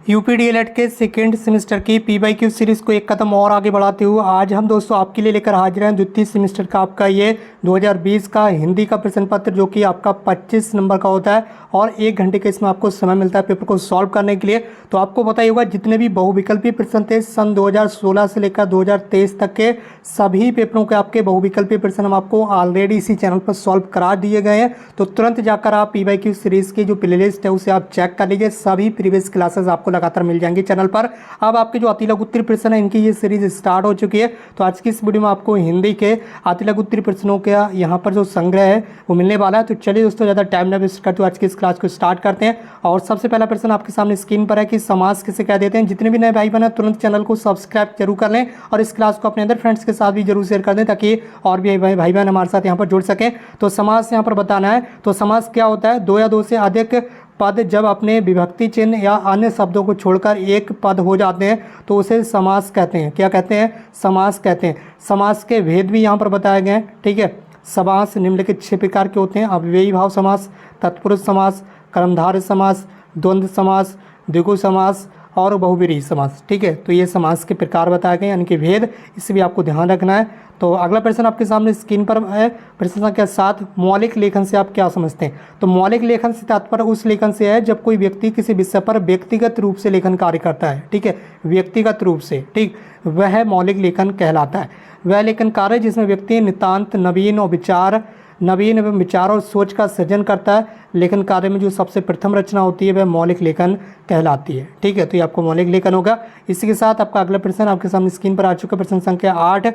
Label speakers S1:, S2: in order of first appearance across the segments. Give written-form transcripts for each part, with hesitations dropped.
S1: यूपीडीएलएड के second semester की PYQ series को एक कदम और आगे बढ़ाते हुए आज हम दोस्तों आपके लिए लेकर हाजिर हैं द्वितीय सेमेस्टर का आपका ये 2020 का हिंदी का प्रश्न पत्र, जो कि आपका 25 नंबर का होता है और 1 घंटे का इसमें आपको समय मिलता है पेपर को सॉल्व करने के लिए। तो आपको पता ही होगा जितने भी बहुविकल्पी प्रश्न थे सन 2016 से लेकर 2023 तक के सभी पेपरों के आपके बहुविकल्पी प्रश्न हम आपको ऑलरेडी इसी चैनल पर सॉल्व करा दिए गए हैं। तो तुरंत जाकर आप पीवाईक्यू सीरीज़ की जो प्लेलिस्ट है उसे आप चेक कर लीजिए। सभी प्रीवियस क्लासेस आपको लगातार मिल जाएंगे चैनल पर। अब आपके जो अति लघु उत्तरीय प्रश्न है इनकी ये सीरीज स्टार्ट हो चुकी है। तो आज की इस वीडियो में आपको हिंदी के अति लघु उत्तरीय प्रश्नों का यहाँ पर जो संग्रह है वो मिलने वाला है। तो चलिए दोस्तों ज़्यादा टाइम ना वेस्ट करते हुए आज की इस क्लास को स्टार्ट करते हैं। और सबसे पहला प्रश्न आपके सामने स्क्रीन पर है कि समास किसे कह देते हैं। जितने भी नए भाई बने तुरंत चैनल को सब्सक्राइब जरूर कर लें और इस क्लास को अपने अंदर फ्रेंड्स के साथ भी जरूर शेयर कर दें ताकि और भी भाई बहन हमारे साथ यहाँ पर जुड़ सकें। तो समास यहाँ पर बताना है। तो समास क्या होता है? दो या दो से अधिक पद जब अपने विभक्ति चिन्ह या अन्य शब्दों को छोड़कर एक पद हो जाते हैं तो उसे समास कहते हैं। क्या कहते हैं? समास कहते हैं। समास के भेद भी यहाँ पर बताए गए हैं। ठीक है, समास निम्नलिखित 6 प्रकार के होते हैं: अव्ययी भाव समास, तत्पुरुष समास, कर्मधारय समास, द्वंद्व समास, द्विगु समास और बहुब्रीहि समास। ठीक है, तो ये समास के प्रकार बताए गए, यानी कि भेद, इसे भी आपको ध्यान रखना है। तो अगला प्रश्न आपके सामने स्क्रीन पर है, प्रश्न संख्या 7। मौलिक लेखन से आप क्या समझते हैं? तो मौलिक लेखन से तात्पर्य उस लेखन से है जब कोई व्यक्ति किसी विषय पर व्यक्तिगत रूप से लेखन कार्य करता है। ठीक है, व्यक्तिगत रूप से, ठीक, वह मौलिक लेखन कहलाता है। वह लेखन कार्य जिसमें व्यक्ति नितांत नवीन एवं विचार और सोच का सृजन करता है। लेखन कार्य में जो सबसे प्रथम रचना होती है वह मौलिक लेखन कहलाती है। ठीक है, तो ये आपको मौलिक लेखन होगा। इसी के साथ आपका अगला प्रश्न आपके सामने स्क्रीन पर आ चुका है, प्रश्न संख्या 8।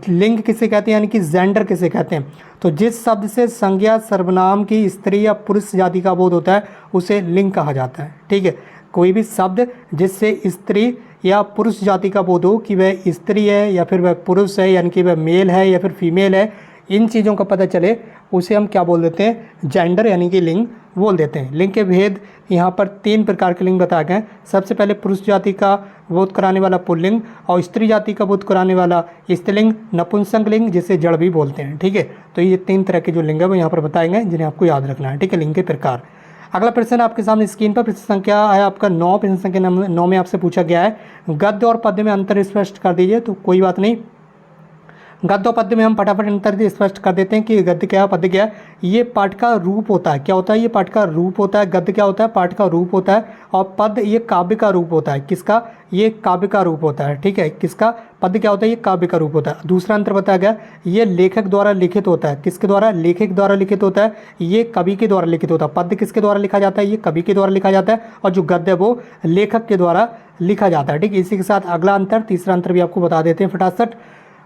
S1: लिंग किसे कहते हैं, यानी कि जेंडर किसे कहते हैं? तो जिस शब्द से संज्ञा सर्वनाम की स्त्री या पुरुष जाति का बोध होता है उसे लिंग कहा जाता है। ठीक है, कोई भी शब्द जिससे स्त्री या पुरुष जाति का बोध हो कि वह स्त्री है या फिर वह पुरुष है, यानी कि वह मेल है या फिर फीमेल है, इन चीज़ों का पता चले उसे हम क्या बोल देते हैं? जेंडर, यानी कि लिंग बोल देते हैं। लिंग के भेद यहाँ पर 3 प्रकार के लिंग बताए गए हैं। सबसे पहले पुरुष जाति का बोध कराने वाला पुल्लिंग और स्त्री जाति का बोध कराने वाला स्त्रीलिंग, नपुंसक लिंग जिसे जड़ भी बोलते हैं। ठीक है, तो ये 3 तरह के जो लिंग है वो यहाँ पर बताए गए जिन्हें आपको याद रखना है। ठीक है, लिंग के प्रकार। अगला प्रश्न आपके सामने स्क्रीन पर प्रश्न संख्या है आपका 9। प्रश्न संख्या 9 में आपसे पूछा गया है गद्य और पद्य में अंतर स्पष्ट कर दीजिए। तो कोई बात नहीं, गद्य और पद्य में हम फटाफट अंतर स्पष्ट कर देते हैं कि गद्य क्या है, पद्य क्या है। ये पाठ का रूप होता है। क्या होता है? ये पाठ का रूप होता है। गद्य क्या होता है? पाठ का रूप होता है। और पद्य ये काव्य का रूप होता है। किसका? ये काव्य का रूप होता है। ठीक है, किसका? पद्य क्या होता है? ये काव्य का रूप होता है। दूसरा अंतर बताया गया, ये लेखक द्वारा लिखित होता है। किसके द्वारा? लेखक द्वारा लिखित होता है। ये कवि के द्वारा लिखित होता है। पद्य किसके द्वारा लिखा जाता है? ये कवि के द्वारा लिखा जाता है। और जो गद्य है वो लेखक के द्वारा लिखा जाता है। ठीक, इसी के साथ अगला अंतर, तीसरा अंतर भी आपको बता देते हैं फटाफट।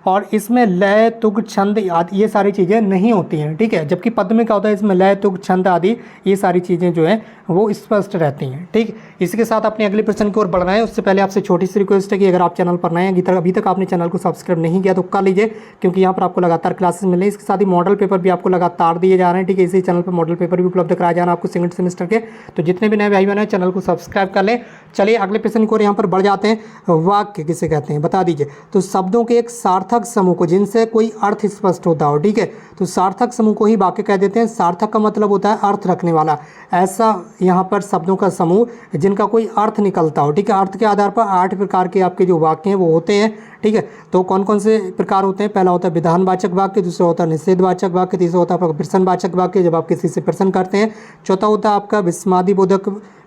S1: और इसमें लय, तुक, छंद आदि ये सारी चीज़ें नहीं होती हैं। ठीक है, जबकि पद्य में क्या होता है? इसमें लय, तुक, छंद आदि ये सारी चीज़ें जो हैं वो स्पष्ट रहती हैं। ठीक, इसी के साथ अपने अगले प्रश्न की ओर बढ़ना है। उससे पहले आपसे छोटी सी रिक्वेस्ट है कि अगर आप चैनल पर नए हैं, अभी तक आपने चैनल को सब्सक्राइब नहीं किया तो कर लीजिए, क्योंकि यहाँ पर आपको लगातार क्लासेस मिल रही है। इसके साथ ही मॉडल पेपर भी आपको लगातार दिए जा रहे हैं। ठीक है, इसी चैनल पर मॉडल पेपर भी उपलब्ध कराया जा रहा है आपको सेकंड सेमेस्टर के। तो जितने भी नए भाई बहन हैं चैनल को सब्सक्राइब कर लें। चलिए अगले प्रश्न की ओर यहाँ पर बढ़ जाते हैं। वाक्य किसे कहते हैं बता दीजिए। तो शब्दों के एक सार्थक समूह को जिनसे कोई अर्थ स्पष्ट होता हो। ठीक है, तो सार्थक समूह को ही वाक्य कह देते हैं। सार्थक का मतलब होता है अर्थ रखने वाला। ऐसा यहाँ पर शब्दों का समूह जिनका कोई अर्थ निकलता हो। ठीक है, अर्थ के आधार पर 8 प्रकार के आपके जो वाक्य हैं वो होते हैं। ठीक है, तो कौन कौन से प्रकार होते हैं? पहला होता है विधानवाचक वाक्य, दूसरा होता है निषेधवाचक वाक्य, तीसरा होता है आपका प्रश्नवाचक वाक्य जब आप किसी से प्रश्न करते हैं, चौथा होता है आपका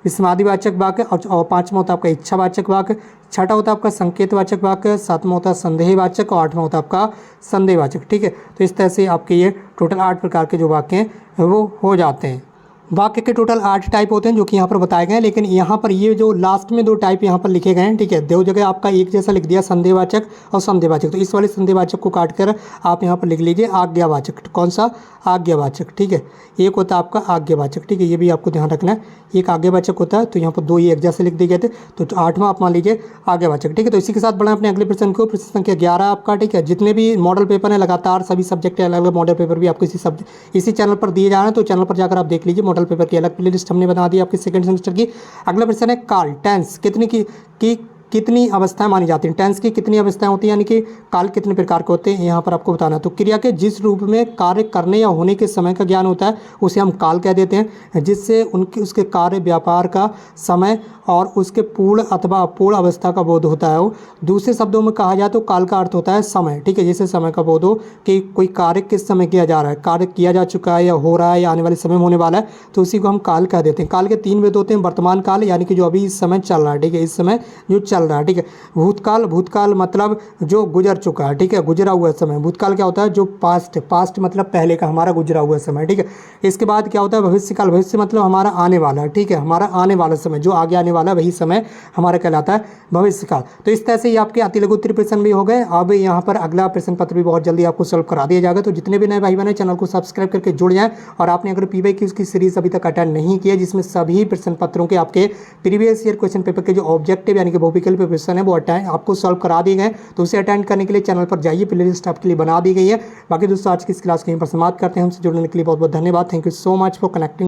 S1: विस्मादिवाचक वाक्य और 5वां होता है आपका इच्छावाचक वाक्य, छठा होता है आपका संकेतवाचक वाक्य, 7वां होता है संदेहवाचक और 8वां होता है आपका संदेहवाचक। ठीक है, तो इस तरह से आपके ये टोटल 8 प्रकार के जो वाक्य हैं वो हो जाते हैं। वाक्य के टोटल 8 टाइप होते हैं जो कि यहाँ पर बताए गए हैं, लेकिन यहाँ पर ये जो लास्ट में 2 टाइप यहाँ पर लिखे गए हैं। ठीक है, 2 जगह आपका एक जैसा लिख दिया, संदेहवाचक और संदेहवाचक। तो इस वाले संदेहवाचक को काट कर आप यहाँ पर लिख लीजिए आज्ञावाचक। कौन सा? आज्ञावाचक। ठीक है, एक होता है आपका आज्ञावाचक। ठीक है, ये भी आपको ध्यान रखना है। एक आज्ञावाचक होता है, तो यहाँ पर 2 ही एक जैसे लिख दिए गए थे, तो 8वां आप मान लीजिए आज्ञावाचक। ठीक है, तो इसी के साथ बढ़ा अपने अगले प्रश्न को, प्रश्न संख्या 11 आपका। ठीक है, जितने भी मॉडल पेपर हैं लगातार सभी सब्जेक्ट के अलग अलग मॉडल पेपर भी आपको इसी चैनल पर दिए जा रहे हैं। तो चैनल पर जाकर आप देख लीजिए, मॉडल पेपर की अलग प्लेलिस्ट हमने बना दी आपके सेकंड सेमेस्टर की। अगला प्रश्न है काल, टेंस कितने की कितनी अवस्थाएं मानी जाती हैं, टेंस की कितनी अवस्थाएं होती हैं, यानी कि काल कितने प्रकार के होते हैं, यहाँ पर आपको बताना। तो क्रिया के जिस रूप में कार्य करने या होने के समय का ज्ञान होता है उसे हम काल कह देते हैं, जिससे उनके उसके कार्य व्यापार का समय और उसके पूर्ण अथवा अपूर्ण अवस्था का बोध होता है। वो दूसरे शब्दों में कहा जाए तो काल का अर्थ होता है समय, ठीक है, जैसे समय का बोध हो कि कोई कार्य किस समय किया जा रहा है, कार्य किया जा चुका है या हो रहा है या आने वाले समय में होने वाला है, तो उसी को हम काल कह देते हैं। काल के 3 वेद होते हैं, वर्तमान काल यानी कि जो अभी इस समय चल रहा है, ठीक है, इस समय जो चल रहा है, ठीक है। भूतकाल, भूतकाल मतलब जो गुजर चुका है, ठीक है, गुजरा हुआ समय। भूतकाल क्या होता है, जो पास्ट, पास्ट मतलब पहले का हमारा गुजरा हुआ समय, ठीक है। इसके बाद क्या होता है भविष्यकाल, भविष्य मतलब हमारा आने वाला, ठीक है, हमारा आने वाला समय, जो आगे आने वाला वही समय हमारा कहलाता है भविष्यकाल। तो इस तरह से ये आपके अति लघु उत्तरीय प्रश्न भी हो गए। अब यहाँ पर अगला प्रश्न पत्र भी बहुत जल्दी आपको सॉल्व करा दिया जाएगा। तो जितने भी नए भाई बहन चैनल को सब्सक्राइब करके जुड़ जाएं, और आपने अगर PYQ की सीरीज अभी तक अटेंड नहीं किया जिसमें सभी प्रश्न पत्रों के आपके प्रीवियस ईयर क्वेश्चन पेपर के जो ऑब्जेक्टिव यानी कि बहुविकल्पीय प्रश्न है वो आपको सॉल्व करा दिए गए, तो उसे अटेंड करने के लिए चैनल पर जाइए, प्लेलिस्ट आपके लिए बना दी गई है। बाकी दोस्तों आज की इस क्लास को यहीं पर समाप्त करते हैं। हमसे जुड़ने के लिए बहुत बहुत धन्यवाद। Thank you so much for connecting.